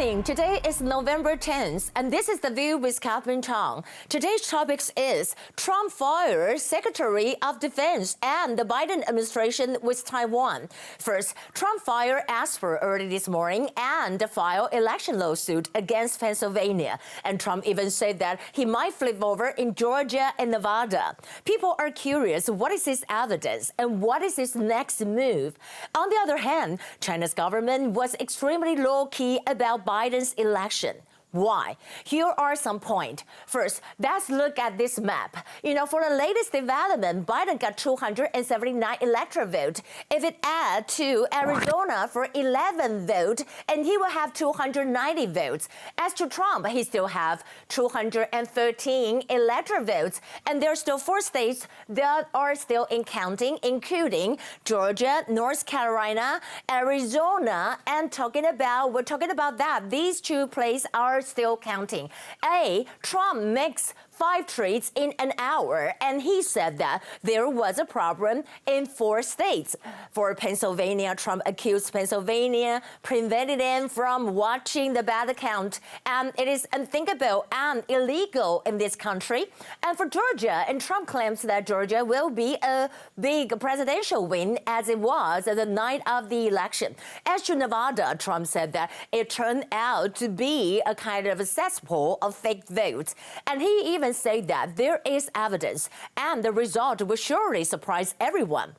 morning. Today is November 10th, and this is The View with Catherine Chang. Today's topic is Trump fires Secretary of Defense and the Biden administration with Taiwan. First, Trump fired Esper early this morning and filed election lawsuit against Pennsylvania. And Trump even said that he might flip over in Georgia and Nevada. People are curious, what is his evidence and what is his next move? On the other hand, China's government was extremely low-key about Biden's election. Why? Here are some points. First, let's look at this map. For the latest development, Biden got 279 electoral votes. If it adds to Arizona for 11 votes, and he will have 290 votes. As to Trump, he still have 213 electoral votes, and there are still 4 states that are still in counting, including Georgia, North Carolina, Arizona, and we're talking about that. These 2 places are still counting. Trump makes 5 tweets in an hour, and he said that there was a problem in 4 states. For Pennsylvania, Trump accused Pennsylvania, prevented them from watching the ballot count, and it is unthinkable and illegal in this country. And for Georgia, and Trump claims that Georgia will be a big presidential win as it was the night of the election. As to Nevada, Trump said that it turned out to be a kind of a cesspool of fake votes. And he even said that there is evidence and the result will surely surprise everyone.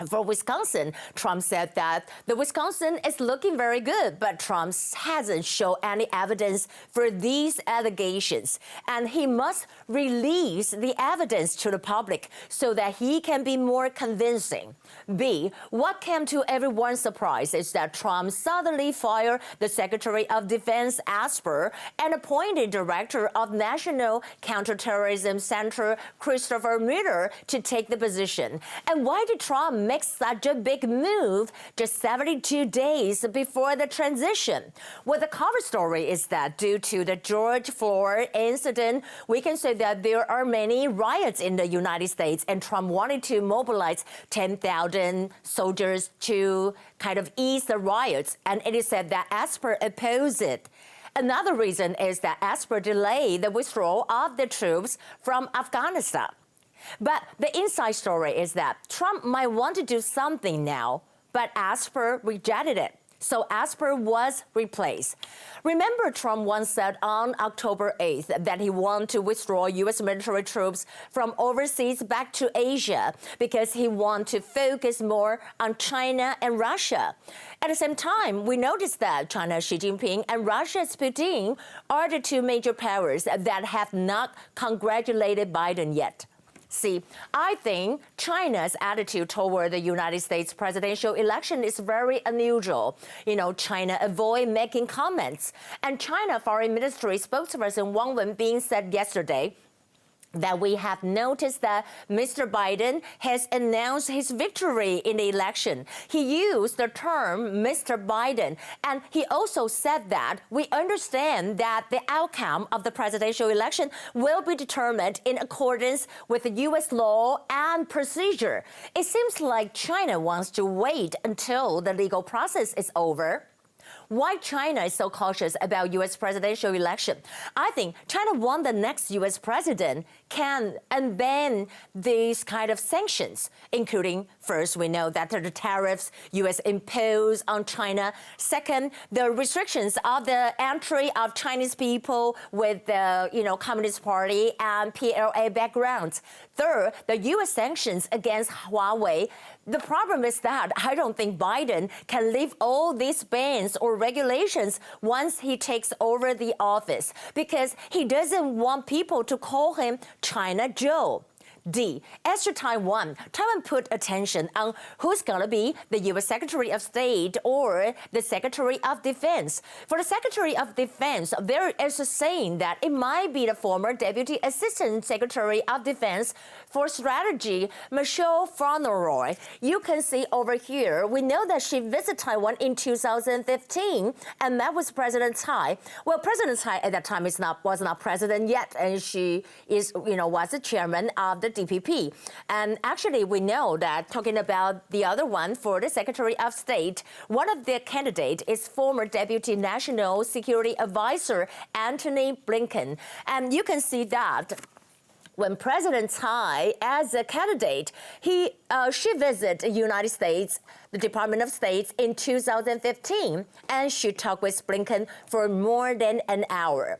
For Wisconsin, Trump said that the Wisconsin is looking very good, but Trump hasn't shown any evidence for these allegations. And he must release the evidence to the public so that he can be more convincing. B, what came to everyone's surprise is that Trump suddenly fired the Secretary of Defense, Esper, and appointed Director of National Counterterrorism Center, Christopher Miller, to take the position. And why did Trump make such a big move just 72 days before the transition? Well, the cover story is that due to the George Floyd incident, we can say that there are many riots in the United States, and Trump wanted to mobilize 10,000 soldiers to kind of ease the riots, and it is said that Esper opposed it. Another reason is that Esper delayed the withdrawal of the troops from Afghanistan. But the inside story is that Trump might want to do something now, but Esper rejected it. So Esper was replaced. Remember, Trump once said on October 8th that he wanted to withdraw U.S. military troops from overseas back to Asia because he wanted to focus more on China and Russia. At the same time, we noticed that China's Xi Jinping and Russia's Putin are the 2 major powers that have not congratulated Biden yet. See, I think China's attitude toward the United States presidential election is very unusual. China avoid making comments. And China Foreign Ministry spokesperson Wang Wenbin said yesterday that we have noticed that Mr. Biden has announced his victory in the election. He used the term Mr. Biden, and he also said that we understand that the outcome of the presidential election will be determined in accordance with the U.S. law and procedure. It seems like China wants to wait until the legal process is over. Why China is so cautious about U.S. presidential election? I think China wants the next U.S. president can unban these kind of sanctions, including, first, we know that the tariffs U.S. impose on China. Second, the restrictions of the entry of Chinese people with the Communist Party and PLA backgrounds. Third, the U.S. sanctions against Huawei. The problem is that I don't think Biden can lift all these bans or regulations once he takes over the office because he doesn't want people to call him China Joe. D, as to Taiwan, Taiwan put attention on who's going to be the U.S. Secretary of State or the Secretary of Defense. For the Secretary of Defense, there is a saying that it might be the former Deputy Assistant Secretary of Defense for Strategy, Michelle Fauneroy. You can see over here, we know that she visited Taiwan in 2015 and met with President Tsai. Well, President Tsai at that time was not president yet, and she was the chairman of the DPP. And actually, we know that talking about the other one for the Secretary of State, one of the candidates is former Deputy National Security Advisor Antony Blinken. And you can see that when President Tsai, as a candidate, she visited the United States, the Department of State in 2015, and she talked with Blinken for more than an hour.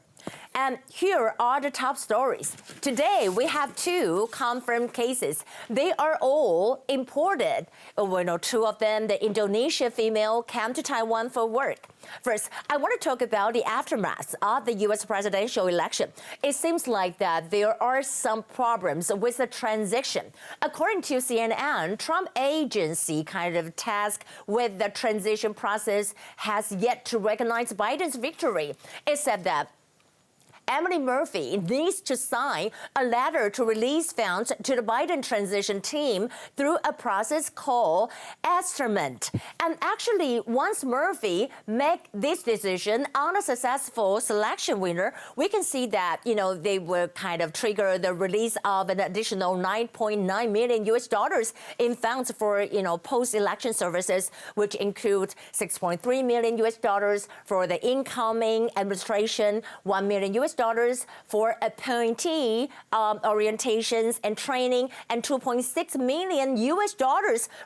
And here are the top stories. Today, we have 2 confirmed cases. They are all imported. We know 2 of them, the Indonesian female, came to Taiwan for work. First, I want to talk about the aftermath of the U.S. presidential election. It seems like that there are some problems with the transition. According to CNN, Trump agency kind of tasked with the transition process has yet to recognize Biden's victory. It said that Emily Murphy needs to sign a letter to release funds to the Biden transition team through a process called Esterment. And actually, once Murphy make this decision on a successful selection winner, we can see that, they will kind of trigger the release of an additional $9.9 million in funds for, post-election services, which include $6.3 million for the incoming administration, $1 million for appointee orientations and training, and $2.6 million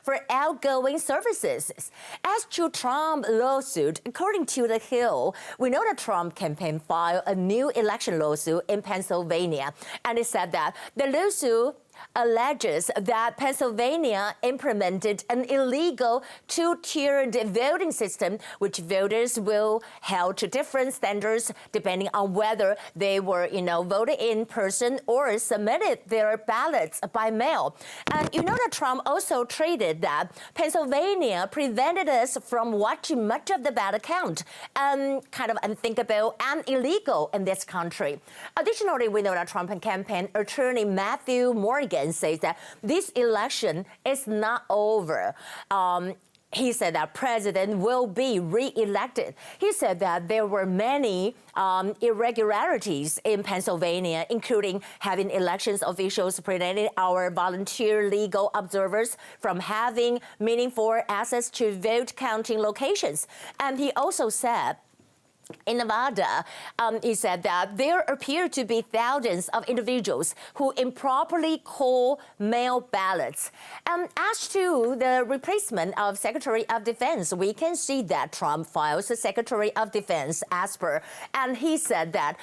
for outgoing services. As to Trump lawsuit, according to The Hill, we know the Trump campaign filed a new election lawsuit in Pennsylvania, and it said that the lawsuit alleges that Pennsylvania implemented an illegal 2-tiered voting system, which voters will held to different standards depending on whether they were, voted in person or submitted their ballots by mail. And that Trump also treated that Pennsylvania prevented us from watching much of the ballot count, kind of unthinkable and illegal in this country. Additionally, we know that Trump campaign attorney Matthew Morgan says that this election is not over. He said that president will be re-elected. He said that there were many irregularities in Pennsylvania, including having elections officials preventing our volunteer legal observers from having meaningful access to vote counting locations. And he also said in Nevada, he said that there appear to be thousands of individuals who improperly call mail ballots. As to the replacement of Secretary of Defense, we can see that Trump files the Secretary of Defense, Esper, and he said that,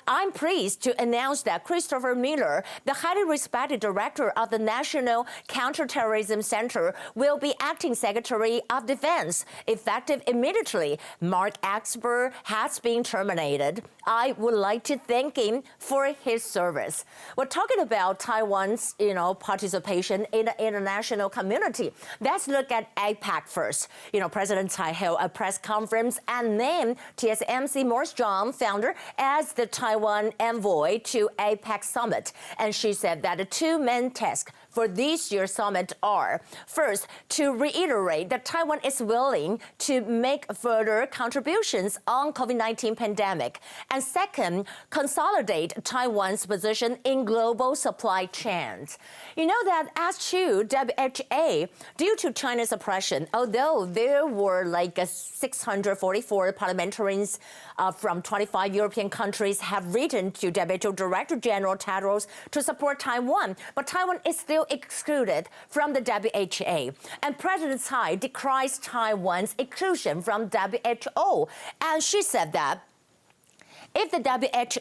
I'm pleased to announce that Christopher Miller, the highly respected director of the National Counterterrorism Center, will be acting Secretary of Defense, effective immediately. Mark Esper has been terminated. I would like to thank him for his service. We're talking about Taiwan's, participation in the international community. Let's look at APEC first. President Tsai held a press conference and named TSMC Morris Chang, founder, as the Taiwan envoy to APEC summit. And she said that the 2 main tasks for this year's summit are, first, to reiterate that Taiwan is willing to make further contributions on COVID-19 pandemic, and second, consolidate Taiwan's position in global supply chains. You know that as to WHA, due to China's oppression, although there were 644 parliamentarians from 25 European countries have written to WHO Director General Tedros to support Taiwan, but Taiwan is still excluded from the WHA. And President Tsai decries Taiwan's exclusion from WHO. And she said that if the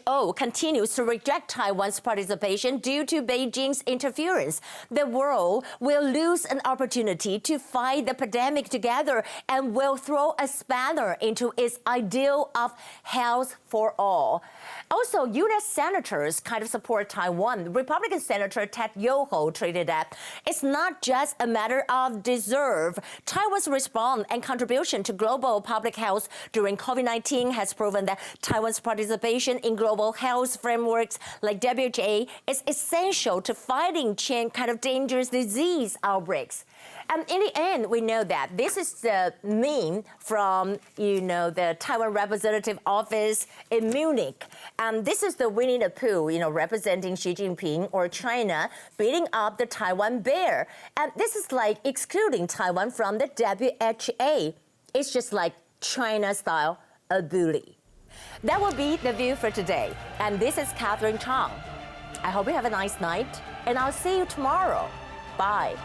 WHO continues to reject Taiwan's participation due to Beijing's interference, the world will lose an opportunity to fight the pandemic together and will throw a spanner into its ideal of health for all. Also, U.S. senators kind of support Taiwan. Republican Senator Ted Yoho treated that it's not just a matter of deserve. Taiwan's response and contribution to global public health during COVID-19 has proven that Taiwan's participation participation in global health frameworks like WHA is essential to fighting kind of dangerous disease outbreaks. And in the end, we know that this is the meme from, the Taiwan Representative Office in Munich. And this is the Winnie the Pooh, representing Xi Jinping or China beating up the Taiwan bear. And this is like excluding Taiwan from the WHA. It's just like China style, a bully. That will be the view for today. And this is Catherine Chang. I hope you have a nice night, and I'll see you tomorrow. Bye.